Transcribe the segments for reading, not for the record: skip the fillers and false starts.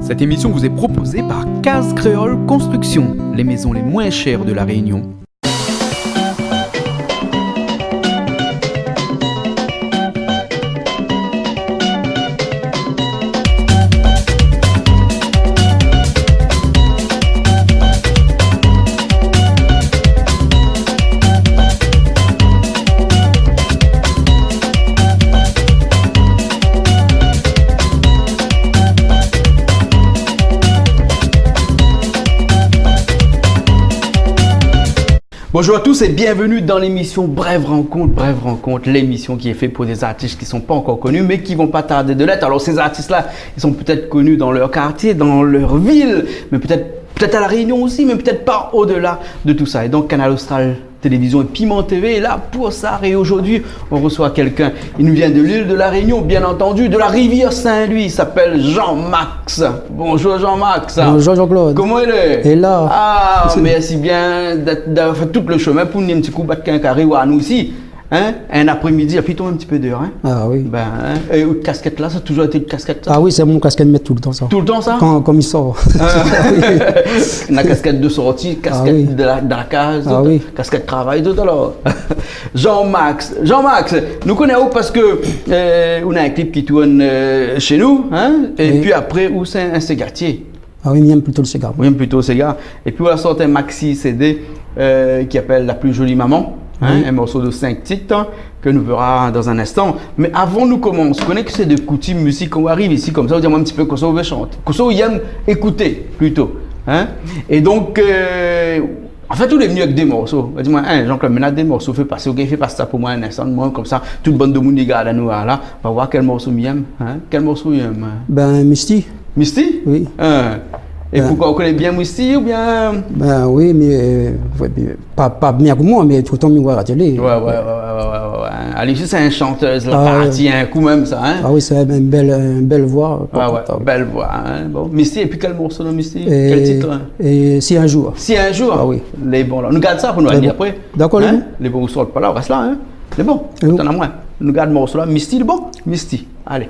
Cette émission vous est proposée par Case Créole Construction, les maisons les moins chères de la Réunion. Bonjour à tous et bienvenue dans l'émission Brève Rencontre, l'émission qui est faite pour des artistes qui ne sont pas encore connus mais qui vont pas tarder de l'être. Alors ces artistes-là, ils sont peut-être connus dans leur quartier, dans leur ville, mais peut-être à La Réunion aussi, mais peut-être pas au-delà de tout ça. Et donc Canal Austral Télévision et Piment TV est là pour ça. Et aujourd'hui, on reçoit quelqu'un. Il nous vient de l'île de La Réunion, bien entendu, de la rivière Saint-Louis. Il s'appelle Jean-Max. Bonjour Jean-Max. Bonjour Jean-Claude. Comment il est? Et là. Ah, merci bien d'avoir fait tout le chemin pour nous un petit coup battre qu'un carré ou à nous aussi. Hein? Un après-midi, et puis tombe un petit peu d'heure. Hein? Ah oui. Ben, hein? Et une casquette là, ça a toujours été une casquette ça? Ah oui, c'est mon casquette mettre tout le temps ça. Tout le temps ça? Comme il sort. La casquette de sortie, casquette de la case, casquette travail, tout alors. Jean-Max, nous connaissons parce que on a un clip qui tourne chez nous, hein? Et puis après, où c'est un cigatier. Ah oui, j'aime plutôt le cigare. Oui, plutôt le cigare. Et puis on a sorti un maxi CD qui appelle La plus jolie maman. Hein, un morceau de 5 titres que nous verrons dans un instant. Mais avant nous commencer, je connais que c'est de coutume musique qu'on arrive ici comme ça, on dit un petit peu qu'on veut chanter. Qu'on aime écouter plutôt. Hein? Et donc, en fait, on est venu avec des morceaux. Dis-moi, Jean-Claude, maintenant des morceaux, fais passer ça pour moi un instant, moi, comme ça, toute bande de monde regarde à nous là, on va voir quel morceau il aime. Hein? Quel morceau il aime? Ben, Misty. Misty? Oui. Et pourquoi on connaît bien Misty ou bien? Ben oui, mais pas bien que moi, mais tout le temps, je vois à la télé. Ouais. Alice, c'est une chanteuse, la partie, un coup même ça. Hein? Ah oui, c'est une belle voix. Belle voix. Hein? Bon. Misty, et puis quel morceau de Misty? Quel titre? Hein? Et Si un jour. Si un jour? Ah oui. Les bons là. Nous gardons ça pour nous aller après. D'accord, hein? Les bons sortent pas là, on reste là. Hein? Les bons. T'en as moins. Nous gardons le morceau là. Misty, le bon? Misty. Allez.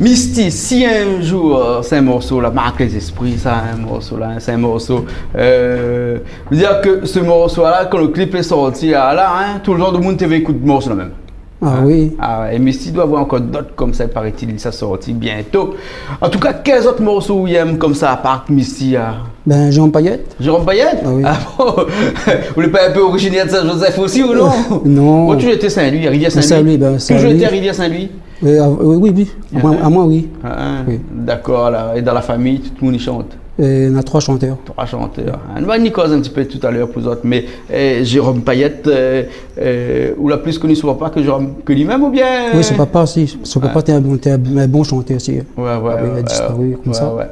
Misty, si un jour c'est un morceau là marque les esprits, ça, un morceau là, c'est un morceau. Je veux dire que ce morceau là, quand le clip est sorti là, hein, tout le genre de monde TV écoute le morceau là même. Ah Hein? oui. Ah, et Misty doit avoir encore d'autres comme ça, paraît-il, ça sorti bientôt. En tout cas, quels autres morceaux il aime comme ça, à part Misty? Ben, Jean Payette. Jérôme Payette? Ah oui. Ah bon? Vous n'êtes pas un peu originaire de Saint-Joseph aussi ou non? Non. Moi, toujours été Saint-Louis, Rivière Saint-Louis. Saint-Louis, ben, Toujours Saint-Louis. été à Rivière Saint-Louis? Oui, oui. À moi, oui. Ah, Oui. D'accord, là. Et dans la famille, tout le monde y chante. Et on a 3 chanteurs. 3 chanteurs. On va y causer un petit peu tout à l'heure pour les autres, mais Jérôme Payette, ou la plus connue sur papa que lui-même ou bien? Oui, son papa aussi. Son papa était un bon chanteur aussi. Ouais, Ah oui, il a disparu comme ça. Ouais.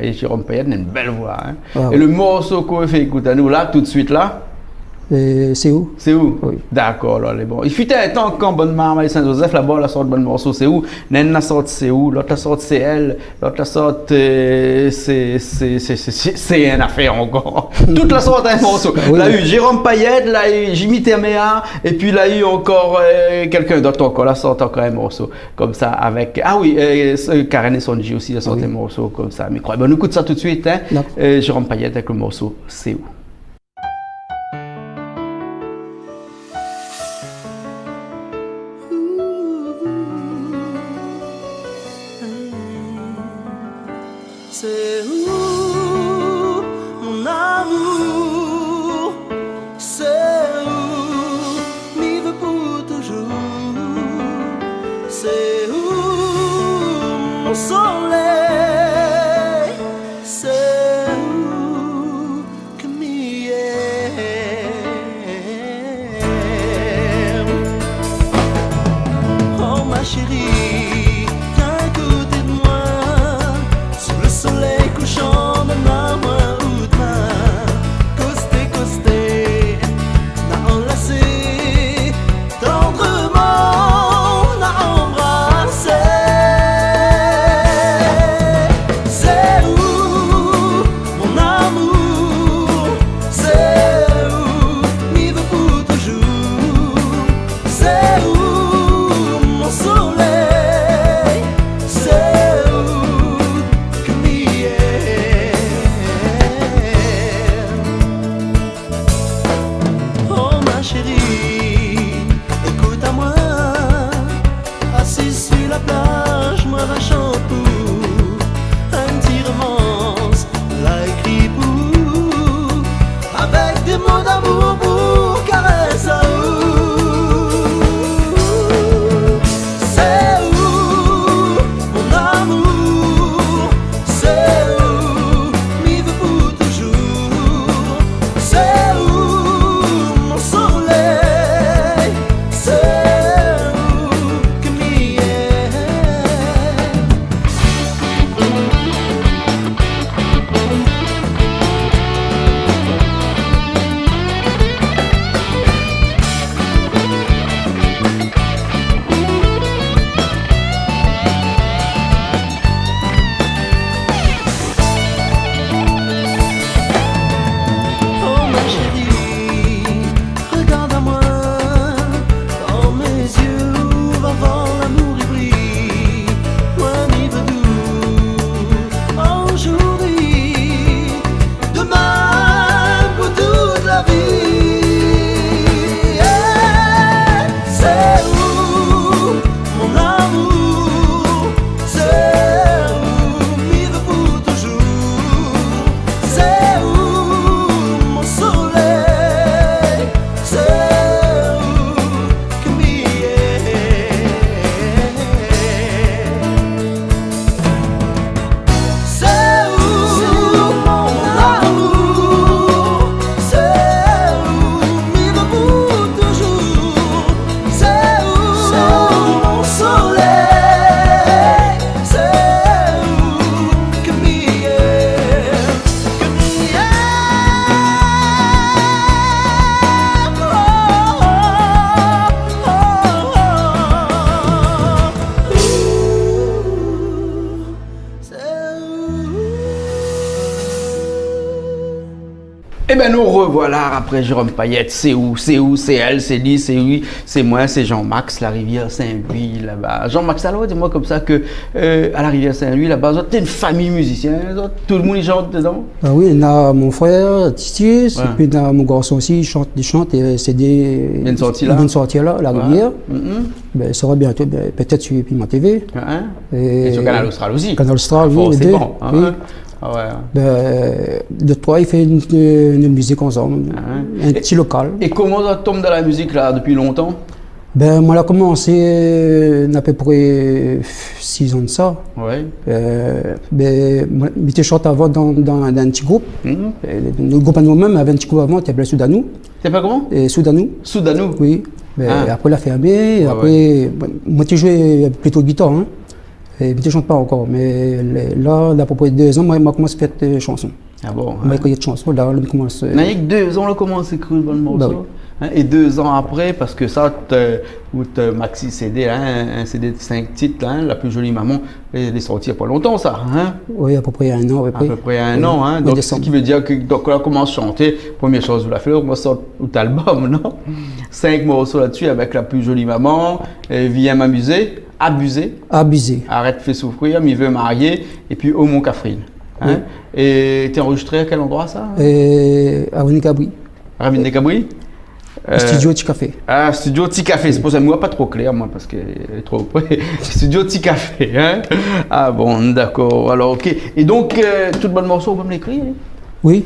Et Jérôme Payette a une belle voix. Hein. Ah, et le morceau qu'on fait écouter à nous là, tout de suite là, Et c'est où? c'est où? Oui. D'accord, là, les bons. Il fut un temps quand Bonne Maman et Saint-Joseph, là-bas, la sorte de bon morceau, c'est où? Nen la sorte, c'est où? L'autre la sorte, c'est elle. L'autre la sorte, c'est une affaire encore. Toute la sorte, un morceau. Oui. Là, il y a eu Jérôme Payette, là, il y a eu Jimmy Terméa, et puis là, il y a eu encore quelqu'un d'autre encore. La sorte encore un morceau comme ça avec. Ah oui, Karen et Sonji aussi, la sorte un morceau comme ça. Mais croyez, bon, on écoute ça tout de suite, hein? Jérôme Payette avec le morceau, c'est où? C'est où, mon amour? C'est où, m'y veux pour toujours? C'est où, mon soleil? C'est où que m'y aime? Oh ma chérie, viens à côté de moi. Sous le soleil couchant Eh bien, nous revoilà après Jérôme Payette. C'est où, c'est elle, c'est lui, c'est lui, c'est moi, c'est Jean-Max, la rivière Saint-Louis, là-bas. Jean-Max, alors, dis-moi comme ça que à la rivière Saint-Louis, là-bas, t'es une famille musicienne, tout le monde y chante dedans. Ah oui, il y a mon frère, Titi, et puis il y a mon garçon aussi, il chante, et c'est des. Il vient de sortir là. Il vient de sortir là, la rivière. Ben, ça sera bientôt, ben, peut-être sur Piment TV. Et sur Canal Austral aussi. Canal Austral, oui, les c'est deux. bon. Oui. Ah ouais. Ben, de trois, il fait une musique ensemble, un petit local. Et comment ça tombe dans la musique là depuis longtemps? Ben, moi, j'ai commencé à peu près 6 ans de ça. Ouais. Ben, moi, j'étais chanté avant dans un petit groupe. Le groupe à nous-mêmes avait un petit groupe avant, qui s'appelait Soudanou. T'es pas comment? Et Soudanou. Soudanou. Oui. Ben, après, il a fermé. Après, moi, j'ai joué plutôt guitare. Hein. Et je ne chante pas encore. Mais là, à peu près 2 ans, moi, j'ai commencé à faire des chansons. Ah bon? Moi, j'ai écrit des chansons. Là, je commence. Il y a que 2 ans, on a commencé à écrire le morceau. Bah oui. Et 2 ans après, parce que ça, maxi CD, un CD de 5 titres, la plus jolie maman, elle est sortie il n'y a pas longtemps, ça. Hein? Oui, à peu près 1 an. À peu près 1 an. Hein? Donc, ce qui veut dire que donc, on commence à chanter, première chose, vous la faites, on commence à sortir l'album, non? 5 morceaux là-dessus avec la plus jolie maman, Viens m'amuser, Abuser, Arrête fait souffrir, M'y veut marier, et puis Oh mon Catherine. Hein? Et tu es enregistré à quel endroit ça? À Ravine-des-Cabris. Ravine-des-Cabris? Studio Petit Café. Ah, Studio Petit Café, c'est pour ça que moi pas trop clair, moi, parce qu'elle est trop près. Studio Petit Café, hein? Ah bon, d'accord, alors ok. Et donc, tout le bon morceau, on peut me l'écrire? Hein? Oui,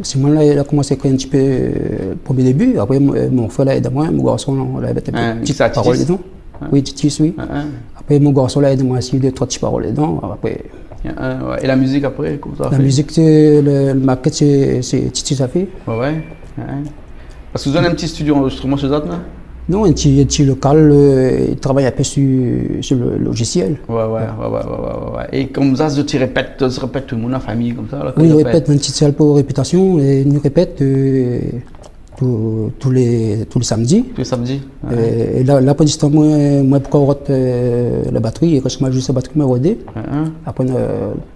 c'est moi là, il a commencé à écrire un petit peu le premier début. Après, mon frère là aide moi, mon garçon là, il avait des petites paroles dedans. Oui, Titis, oui. Après, mon garçon là aide moi aussi, 2-3 petites paroles dedans. Après. Et la musique après, comment ça? La musique, le maquette, c'est Titis ça fait. Ouais. Parce que vous avez un petit studio d'enregistrement chez eux, là? Non, un petit local, il travaille un peu sur le logiciel. Ouais. Et comme ça, tu répètes tout le monde en famille, comme ça? Là, oui, on répète une petite salle pour réputation et nous répète tous les samedis. Tous les samedis? Et là, pour l'instant, moi, pour qu'on la batterie, et quand je m'ajoute la batterie, je vais après,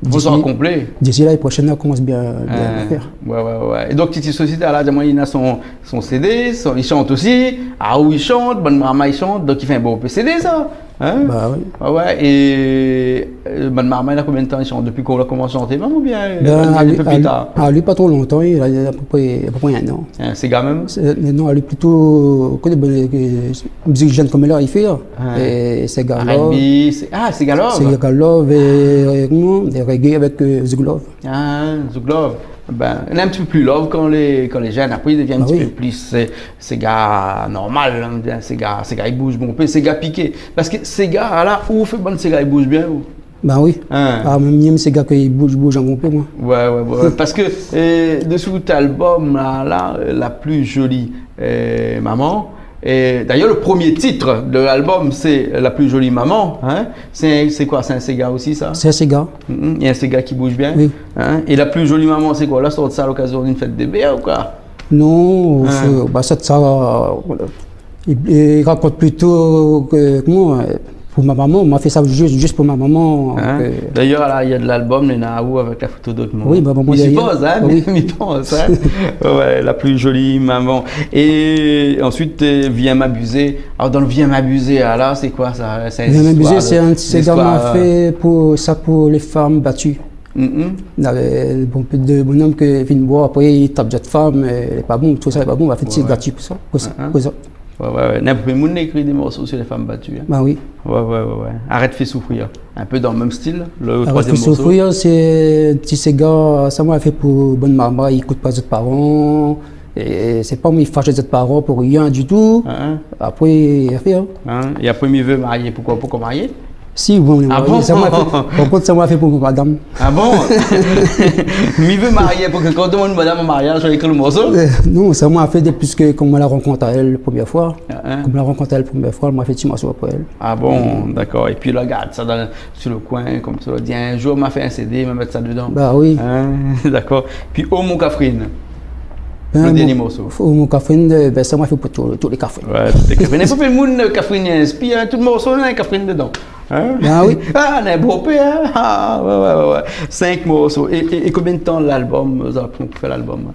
vous en complet? D'ici là, la prochaine, on commence bien à faire. Ouais. Et donc, Titi Société, là, il a son CD, il chante aussi. Ah, où il chante, Bonne Maman, il chante, donc il fait un beau CD, ça. Hein? Bah oui. Ouais, et Bonne Maman, il a combien de temps il chante? Depuis qu'on a commencé à chanter, même ou bien plus tard? Lui, pas trop longtemps, il a à peu près 1 an. C'est quand même? Non, lui plutôt que des musiques jeunes comme là, il fait. Et c'est Galov. C'est Galov? C'est Galov et reggae avec Zuglov. Zuglov. Ben, on est un petit peu plus love quand les jeunes, après ils deviennent un petit peu plus ces gars normal, hein, ces gars ils bougent bon peu, ces gars piqués. Parce que ces gars là, où fait bon ces gars ils bougent bien où? Ben oui. Même ces gars qui bougent en bon peu, moi. Ouais. Parce que dessous cet album là, la plus jolie maman. Et d'ailleurs, le premier titre de l'album, c'est La plus jolie maman. Hein? C'est quoi? C'est un Sega aussi, ça? C'est un Sega. Il y a un Sega qui bouge bien. Oui. Hein? Et La plus jolie maman, c'est quoi? Là, sort de ça à l'occasion d'une fête des bébés ou quoi? Non, ça, il raconte plutôt que moi. Pour ma maman, on m'a fait ça juste pour ma maman. D'ailleurs, là, il y a de l'album, les Nahaou avec la photo d'autres mamans. Oui, ma maman. Il s'y pose, hein? Oui. Il pense, hein? Ouais, la plus jolie maman. Et ensuite, Viens m'abuser. Alors, dans le Viens m'abuser, là, c'est quoi ça? Viens m'abuser, c'est également fait pour les femmes battues. Il y avait de bonhommes qui viennent boire, après ils tapent d'autres femmes, c'est pas bon, tout ça n'est pas bon, on va faire des gratuits pour ça. Ouais. N'importe qui écrit des morceaux sur les femmes battues. Hein. Bah oui. Ouais. Arrête fait souffrir. Un peu dans le même style, le Arrête troisième fait morceau. Souffrir, c'est petit Sega, ça m'a fait pour bonne maman, il écoute pas les autres parents. Et c'est pas moi, il fâche les autres parents pour rien du tout. Après, il a fait. Et après, il veut marier. Pourquoi marier? Si, bon, bon? Par contre, ça m'a fait pour madame. Ah bon? Il veut marier pour que quand on demande madame en mariage, on écrit le morceau? Non, ça m'a fait plus que comme on la rencontre à elle la première fois. Comme on la rencontre à elle la première fois, elle m'a fait petit morceau pour elle. Ah bon, d'accord. Et puis là, regarde ça sur le coin, comme ça. Dit un jour, on m'a fait un CD, on va mettre ça dedans. Bah oui. D'accord. Puis Oh mon Catherine. Le dernier morceau. Mon Catherine, ça m'a fait pour tous les Catherines. Ouais, tous les Catherine. Il faut que le monde Catherine inspire, tout le morceau, il y a un Catherine dedans. Hein? Ah oui. Ah, un beau père, hein? Ah, ouais. 5 morceaux. Et combien de temps l'album, vous avez pris pour faire l'album?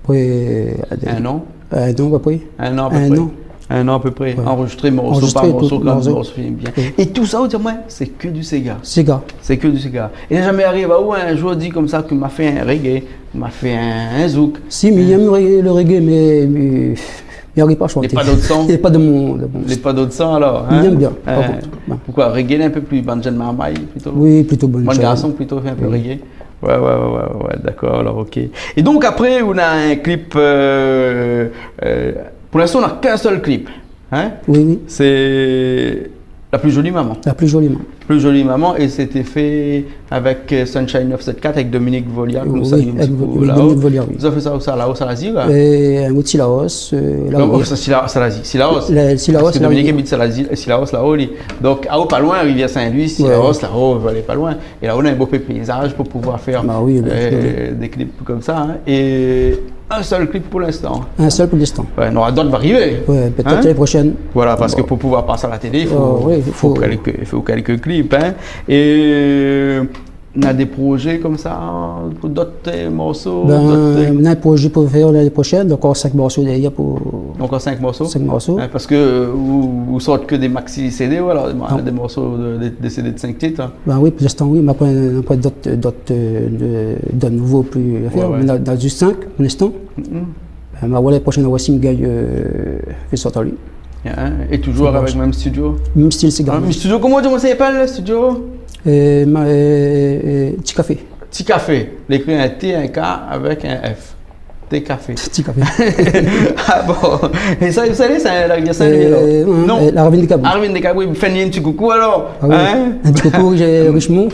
Après, un an? Un an, après. Un an, à peu près. Un an à peu près. Ouais. Enregistré morceau par morceau, comme morceau finit bien. Oui. Et tout ça, vous dites, c'est que du Sega. Sega. C'est que du Sega. Et il n'est jamais arrivé où un jour dit comme ça qu'il m'a fait un reggae, m'a fait un zouk. Si, mais il aime le reggae, mais il n'arrive pas à chanter. Il n'y a pas d'autre son. Il n'y a pas de mon. Il n'y a pas d'autre son alors. Hein? Il aime bien. Pourquoi reggae un peu plus Banjan Marmaille plutôt? Oui, plutôt bon. Bon garçon plutôt fait un peu reggae. Ouais, d'accord, alors ok. Et donc après, on a un clip. Pour l'instant, on n'a qu'un seul clip. Hein? Oui. C'est La plus jolie maman. La plus jolie maman. Plus jolie maman, et c'était fait avec Sunshine 974 avec Dominique Volia. Oui, avec Dominique Volia, oui. Vous avez fait ça où ça, là-haut, Salazie là? Et un autre Silaos. Non, ça, Salazie. Silaos. Parce que Dominique habite Silaos là-haut. Donc, à haut, pas loin, Rivière Saint-Louis, Silaos, là-haut, on va aller pas loin. Et là, on a un beau paysage pour pouvoir faire des clips comme ça. Hein. Et un seul clip pour l'instant. Un seul pour l'instant. Ouais, non, d'autres va arriver. Ouais, peut-être l'année prochaine. Voilà, parce que pour pouvoir passer à la télé, il faut quelques clips. Hein. Et on a des projets comme ça pour d'autres morceaux. On a un projet pour faire l'année prochaine, encore 5 morceaux derrière pour. Encore 5 morceaux. 5 morceaux. Hein, parce que vous sortez que des maxi CD ou alors des morceaux des CD de 5 titres. Hein. Oui, pour l'instant, oui, mais après, on a d'autres nouveaux plus à faire. On a juste 5 pour l'instant. L'année prochaine, on va aussi fait sortir lui. Et toujours avec le même studio? Même style, c'est même studio, comment ça s'appelle le studio? Petit Café. Petit Café. L'écrit un T, un K avec un F. Petit Café. Petit Café. Ah bon. Et ça, vous savez, c'est la Saint-Louis non. La Ravine des Cabouis. La Ravine des Cabouis. Vous faites un petit coucou alors? Ah oui. Hein? Un petit coucou, j'ai Richemont.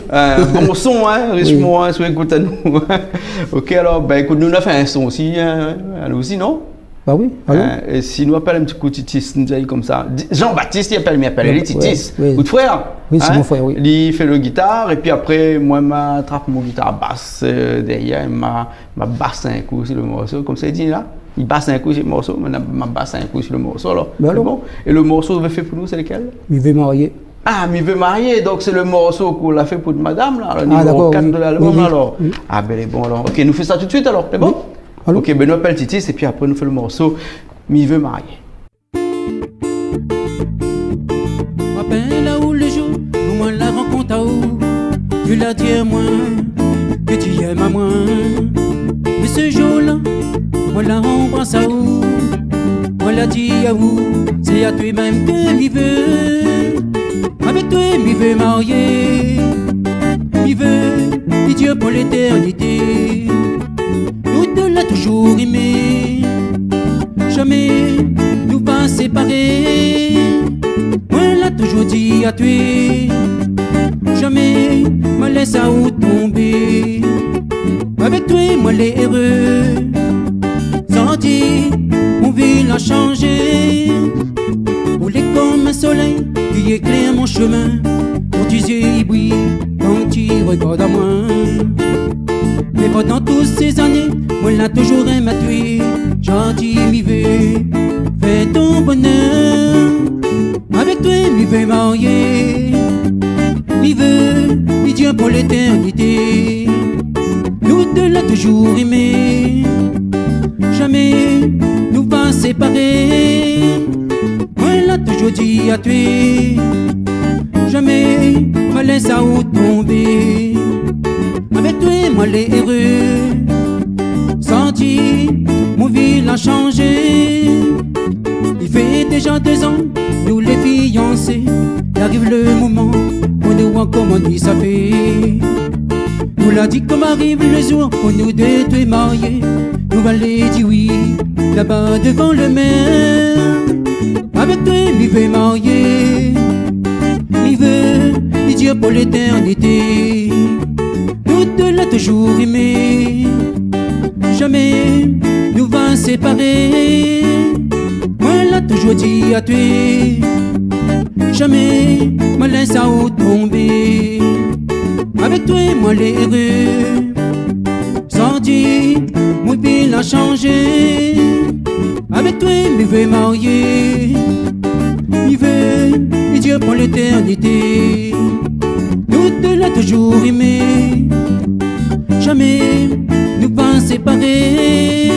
Bon son, hein, Richemont, hein, soyez écoute à nous. Ok, alors, ben écoute, nous on a fait un son aussi, nous aussi, non? Bah oui, et si nous appelle un petit coup Titis, nous dit comme ça. Jean-Baptiste, il appelle les Titis. Ou de frère. Oui, c'est mon frère, oui. Il fait le guitare, et puis après, moi, je m'attrape mon guitare basse derrière, ma basse un coup sur le morceau, comme ça il dit là. Il basse un coup sur le morceau, ma basse un coup sur le morceau. Alors, bon. Et le morceau que vous fait pour nous, c'est lequel? Il veut marier. Ah, mais il veut marier, donc c'est le morceau qu'on l'a fait pour madame, là, le numéro 4 de l'album, alors. Ah, ben, bon, alors. Ok, nous fait ça tout de suite, alors, c'est bon? Allô? Ok, ben nous appelle Titis et puis après nous fait le morceau Mais il veut marier. Rappelle là où le jour où on la rencontre à où tu l'as dit à moi que tu aimes à moi. Mais ce jour-là, moi la embrasse à où moi la dit à où c'est à toi-même que m'y veut. Avec toi m'y veut marier. M'y veut, m'y Dieu pour l'éternité. Nous l'a toujours aimé, jamais nous pas séparer. Moi l'a toujours dit à toi, jamais me laisse à où tomber. Avec toi moi les heureux, senti mon vie l'a changé. Roulé comme un soleil qui éclaire mon chemin. Quand tu yeux brillent, quand tu regardes à moi. Mais pendant toutes ces années, moi l'a toujours aimé à toi. Gentil, m'y veux, fais ton bonheur. Avec toi, m'y veux marier. M'y veux, m'y Dieu pour l'éternité. Nous deux l'a toujours aimé. Jamais nous pas séparer. Moi l'a toujours dit à toi. Jamais me laisse à où tomber. Avec toi, moi les heureux, senti, mon vie l'a changé. Il fait déjà 2 ans, nous les fiancés. Il arrive le moment, on nous voit comme on dit ça fait. Nous l'a dit comme arrive le jour, pour nous deux te marier. Nous allons dire oui, là-bas devant le maire. Avec toi, m'y veux marier. M'y veux, m'y Dieu pour l'éternité. Nous deux l'a toujours aimé. Jamais nous va séparer. Moi l'a toujours dit à toi. Jamais me laisse à où tomber. Avec toi moi les heureux. Sans dire mon vie l'a changé. Avec toi me veux marier. vivait, et Dieu pour l'éternité. Nous te l'as toujours aimé, jamais nous pas séparés.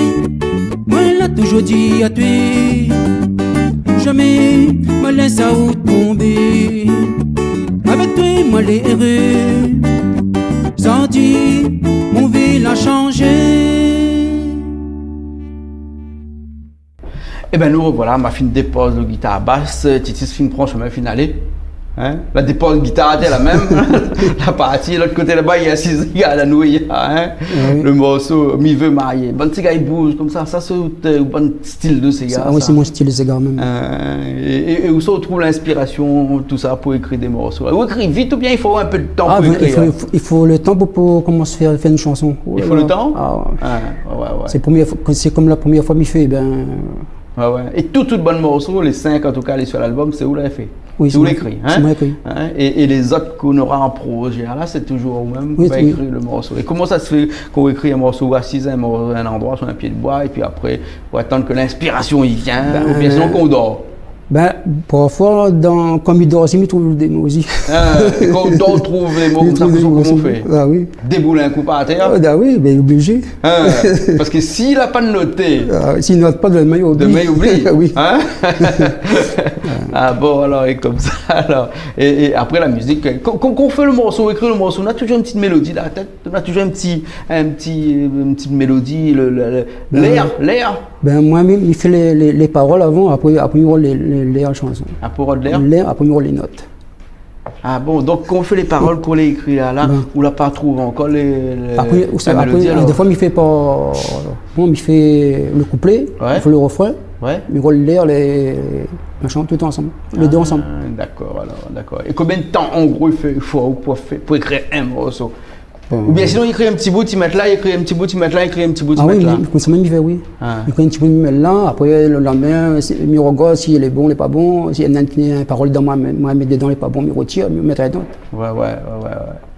Moi l'a toujours dit à toi, jamais me laisse à où tomber. Avec toi moi les heureux, sans dire mon vie a changé. Eh bien nous revoilà, ma fin dépose de guitare basse, Titis fin prend chemin finale. Hein? La dépose guitare était la même, la partie, l'autre côté là-bas il y a 6 gars à la nouille, hein? Oui. Le morceau mi veut marier. Bon petit gars il bouge comme ça c'est un bon style de ces gars. Ah oui c'est mon style de ces gars même. Et où ça on trouve l'inspiration, tout ça pour écrire des morceaux. Ou écrire vite ou bien il faut un peu de temps pour écrire. Il faut le temps pour commencer à faire une chanson. Il faut le temps. C'est comme la première fois qu'il fait ben. Ouais, ouais. Et tout bon morceau, les 5 en tout cas, les sur l'album, c'est où l'avez fait? Oui, c'est où l'écrit. Hein? C'est moi écrit. Hein? Et les autres qu'on aura en projet, là, c'est toujours au même qu'on va écrire le morceau. Et comment ça se fait qu'on écrit un morceau assis à un endroit sur un pied de bois et puis après, on va attendre que l'inspiration y vient, ou bien sinon qu'on dort? Ben, parfois, comme il dort aussi, il trouve des mots aussi. Quand on dort, on trouve des mots, ça comment on fait? Ah oui. Débouler un coup par terre? Ah oui, ben obligé. Parce que s'il n'a pas noté... s'il note pas, demain il oublie. Demain il oublie? Oui. Hein? Ah bon, alors, et comme ça, alors. Et après la musique, quand on fait le morceau, écrit le morceau, on a toujours une petite mélodie dans la tête, on a toujours une petite mélodie, l'air. Ben moi, il fait les paroles avant, après il roule les chanson. Après roule l'air? L'air, après il roule les notes. Ah bon, donc quand on fait les paroles qu'on les écrit là, on l'a pas trouvé encore la mélodie, des fois il fait pas... Bon, il fait le couplet, il fait le refrain, il roule l'air, les machins, tout ensemble, les deux ensemble. D'accord, alors, d'accord. Et combien de temps en gros il faut pour écrire un morceau? Ou bien sinon il écrit un petit bout, il met là, il écrit un petit bout, il met là, il écrit un petit bout, il met là. Ah oui, comme ça même il fait, oui. Il écrit un petit bout, il met là, après le lendemain, il regarde s'il est bon, il n'est pas bon, s'il y a une parole dans moi, met dedans, il n'est pas bon, il retire, il met dedans. Ouais.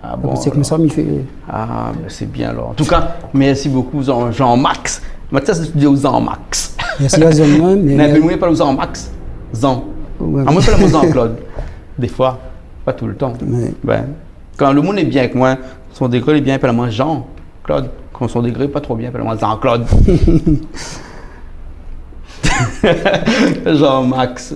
Ah bon. C'est comme ça qu'il fait. Ah, ben c'est bien alors. En tout cas, merci beaucoup Jean-Max. Mathias, tu dis Jean-Max. Merci à Jean-Max. Mais moi, pas Jean-Max. Jean. Moi, je fais Jean-Claude. Des fois, pas tout le temps. Ben, quand le monde est bien avec moi, son degré est bien, appelle-moi Jean-Claude. Quand son degré est pas trop bien, appelle-moi Jean-Claude. Jean-Max.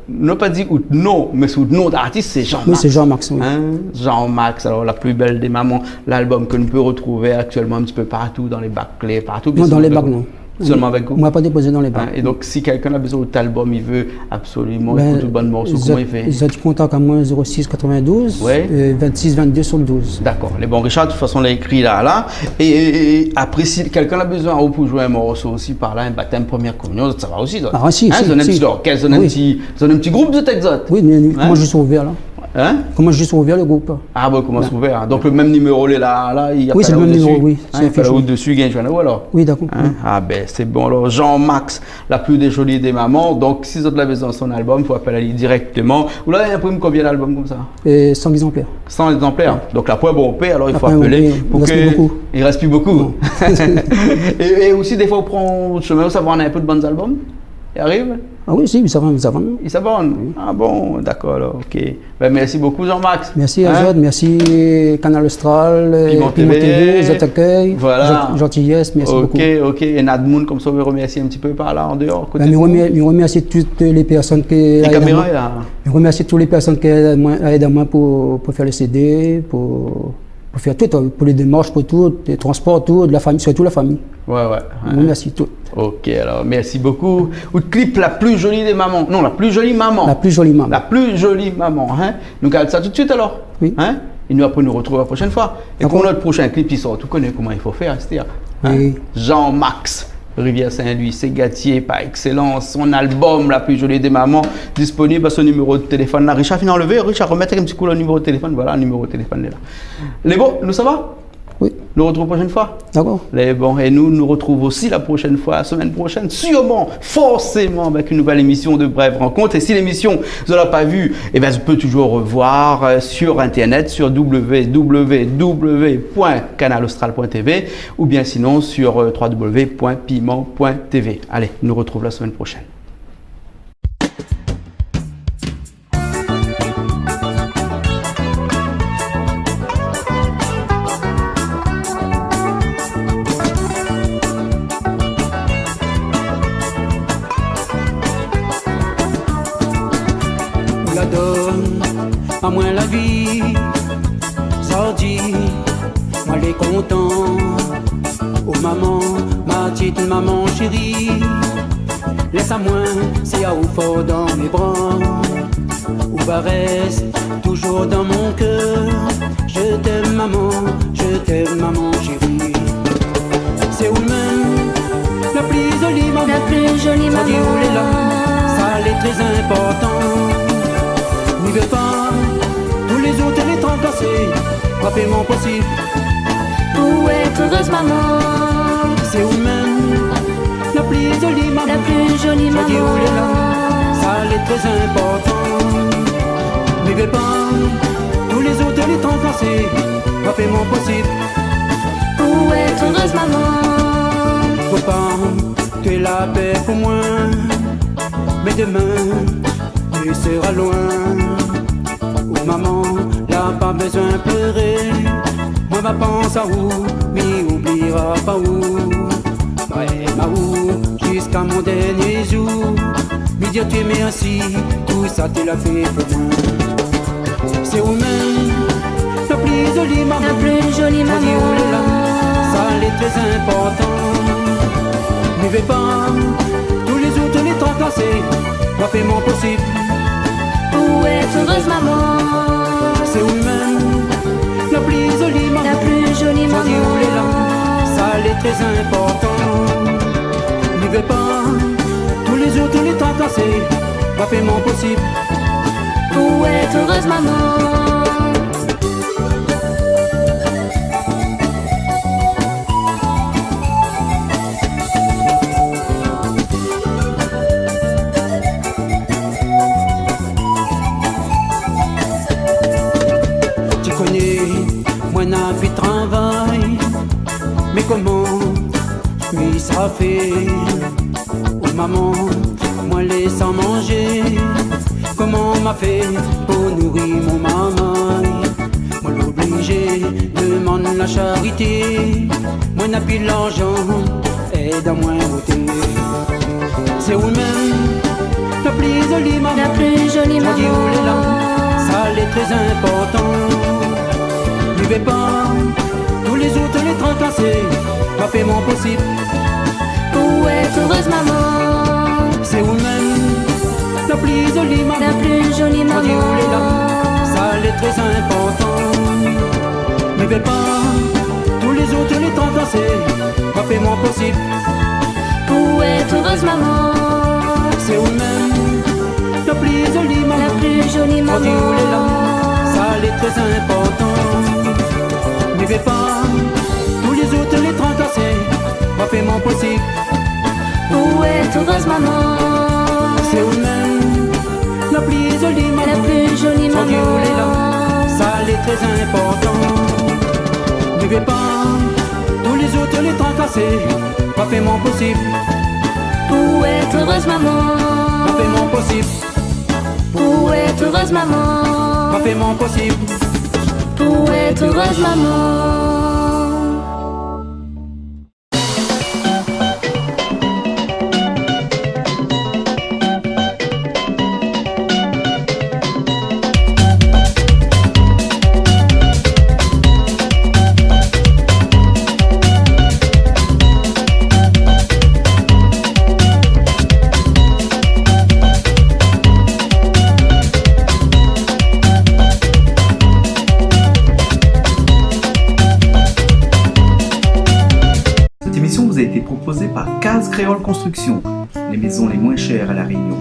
Non pas dit non, mais sous nom d'artiste, c'est Jean-Max. Oui, c'est Jean-Max, oui. Hein? Jean-Max, alors la plus belle des mamans, l'album que l'on peut retrouver actuellement un petit peu partout, dans les bacs clés, partout. Non, dans les bacs, non. Seulement avec vous? On ne m'a pas déposé dans les bacs. Et donc, si quelqu'un a besoin de cet album, il veut absolument écouter le bon morceau, comment il fait? Vous êtes contact à moi 06 92 26 22 sur le 12. D'accord. Les bons Richard, de toute façon, on l'a écrit là. Et après, si quelqu'un a besoin pour jouer un morceau aussi par là, un baptême, première communion, ça va aussi. Ah, si. Ils ont un petit orchestre, ils ont un petit groupe de Texas. Oui, mais comment je suis ouvert là? Comment je suis ouvert le groupe? Ah bon, comment c'est ouvert? Donc le même numéro là, il y a pas c'est le même numéro, oui. Il y a là dessus, il y a un journal alors? Oui, d'accord. Ah ben c'est bon. Alors Jean-Max, la plus des jolies des mamans. Donc si vous avez besoin de son album, il faut appeler directement. Vous là, il imprime combien d'albums comme ça? 100 exemplaires. 100 exemplaires. Donc la poids bon paix, alors il faut appeler. Il reste plus beaucoup. Et aussi des fois on prend le chemin, ça va en un peu de bons albums. Il arrive? Ah oui, si, ça va. Il s'abonne? Oui. Ah bon, d'accord, alors, ok. Ben, merci beaucoup Jean-Max. Merci Azad, merci Canal Austral, Piment TV, Zot Accueil, voilà. Gentillesse, merci beaucoup. Ok, et Nadmoun, comme ça, on veut remercier un petit peu par là, en dehors. Je remercie toutes les personnes qui... La caméra est là. Je remercie toutes les personnes qui aident à moi pour faire le CD, pour faire tout, pour les démarches, pour tout, les transports, tout, de la famille, surtout la famille. Ouais. Merci tout. Ok, alors merci beaucoup. Ou le clip La plus jolie des mamans. Non, La plus jolie maman. La plus jolie maman. La plus jolie maman. Hein? Nous regardons ça tout de suite alors. Oui. Hein? Et nous après nous retrouvons la prochaine fois. Et pour notre prochain clip, il sort. Tu connais comment il faut faire, c'est-à-dire oui. Jean-Max. Rivière Saint-Louis, c'est Gatier par excellence, son album La plus jolie des mamans, disponible à son numéro de téléphone. Là, Richard finit enlevé, Richard remettre un petit coup le numéro de téléphone, voilà, le numéro de téléphone est là. Les bons, nous ça va? Oui. Nous retrouvons la prochaine fois. D'accord. Les bons, et nous retrouvons aussi la prochaine fois, la semaine prochaine, sûrement, forcément, avec une nouvelle émission de Brève Rencontre. Et si l'émission, vous ne l'avez pas vue, eh bien, vous pouvez toujours revoir sur Internet, sur www.canalaustral.tv ou bien sinon sur www.piment.tv. Allez, nous retrouvons la semaine prochaine. sorti, moi les content. Oh maman, ma petite maman chérie, laisse à moi, c'est à ou fort dans mes bras. Ou va reste toujours dans mon cœur. Je t'aime maman chérie. C'est où même la plus jolie maman. La plus jolie maman. Ça dit où est là, ça est très important. N'y vais pas, tous les autres les tracasser. Pas fait mon possible pour être heureuse maman. C'est où même la plus jolie maman. La plus jolie maman. Ça dit où est là, ça est très important. N'y vais pas, tous les autres les tracasser. Pas fait mon possible pour être heureuse maman. Faut pas que la paix pour moi, mais demain tu seras loin. Oh maman, là pas besoin de pleurer. Moi ma pense à où, m'y oubliera pas où. Ouais, ma où, jusqu'à mon dernier jour. Me dire tu es merci, tout ça tu l'as fait pour moi. C'est où même la plus jolie maman. La plus jolie maman. Ça est très important. N'y vais pas, tous les autres les tracasser. Moi fais mon possible pour être heureuse maman. C'est où même la plus jolie maman. La plus jolie maman. Ça est très important. N'y vais pas, tous les autres les tracasser. Moi fais mon possible pour être heureuse maman. Moi n'a plus de travail, mais comment lui ça fait? Oh maman, moi laisse à manger. Comment m'a fait pour nourrir mon maman? Moi l'obligé demande la charité. Moi n'a plus l'argent, aide à moi ôter. C'est où même la plus jolie maman. La plus jolie maman. Ça est très important. N'y vais pas, tous les autres les tracasser. Pas fait mon possible pour être heureuse maman. C'est où même la plus jolie maman. La plus jolie maman. Ça est très important. N'y vais pas, tous les autres les tracasser. Pas fait mon possible pour être heureuse maman. C'est où même la plus jolie maman. La plus jolie maman. Ça est très important. N'y vais pas, tous les autres les tracasser. Pas fait mon possible pour être heureuse maman. C'est où même la plus jolie maman. La plus jolie maman. Ça est très important. N'y vais pas, tous les autres les tracasser. Pas fait mon possible pour être heureuse maman. Pas fait mon possible pour être heureuse maman. Pas fait mon possible pour être heureuse maman. Proposé par Case Créole Construction, les maisons les moins chères à La Réunion.